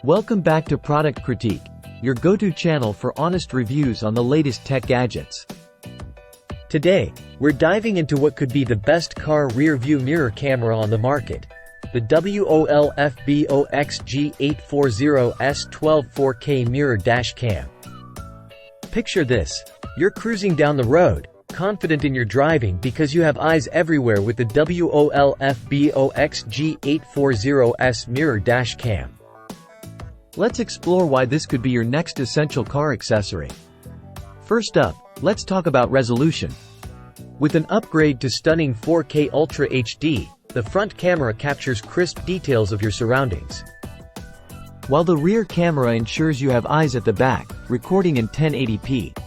Welcome back to Product Critique, your go-to channel for honest reviews on the latest tech gadgets. Today, we're diving into what could be the best car rear-view mirror camera on the market, the WOLFBOX G840S 12 4K mirror dash cam. Picture this: you're cruising down the road, confident in your driving because you have eyes everywhere with the WOLFBOX G840S mirror dash cam. Let's explore why this could be your next essential car accessory. First up, let's talk about resolution. With an upgrade to stunning 4K Ultra HD, the front camera captures crisp details of your surroundings, while the rear camera ensures you have eyes at the back, recording in 1080p.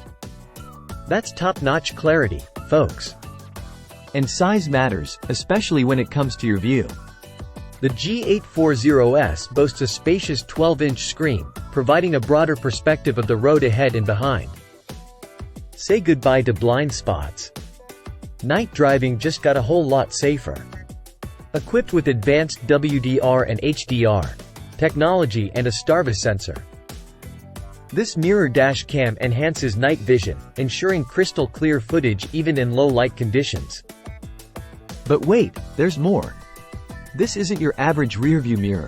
That's top-notch clarity, folks. And size matters, especially when it comes to your view. The G840S boasts a spacious 12-inch screen, providing a broader perspective of the road ahead and behind. Say goodbye to blind spots. Night driving just got a whole lot safer. Equipped with advanced WDR and HDR technology and a starvis sensor, this mirror dash cam enhances night vision, ensuring crystal clear footage even in low light conditions. But wait, there's more. This isn't your average rearview mirror.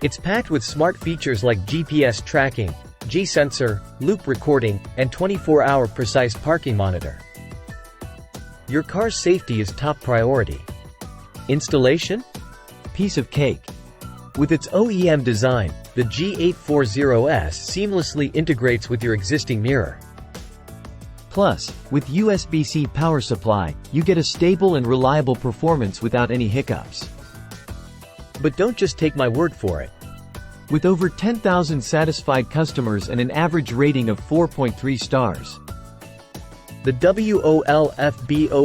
It's packed with smart features like GPS tracking, G-sensor, loop recording, and 24-hour precise parking monitor. Your car's safety is top priority. Installation? Piece of cake. With its OEM design, the G840S seamlessly integrates with your existing mirror. Plus, with USB-C power supply, you get a stable and reliable performance without any hiccups. But don't just take my word for it. With over 10,000 satisfied customers and an average rating of 4.3 stars, the WOLFBOX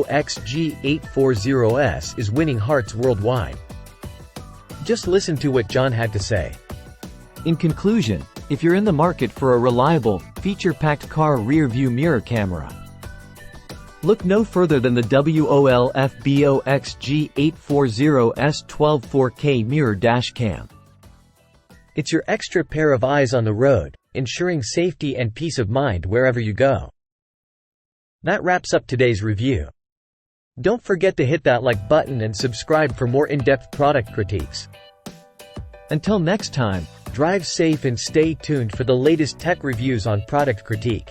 G840S is winning hearts worldwide. Just listen to what John had to say. In conclusion, if you're in the market for a reliable, feature-packed car rear-view mirror camera, look no further than the WOLFBOX G840S 12 4K mirror dash cam. It's your extra pair of eyes on the road, ensuring safety and peace of mind wherever you go. That wraps up today's review. Don't forget to hit that like button and subscribe for more in-depth product critiques. Until next time, drive safe and stay tuned for the latest tech reviews on Product Critique.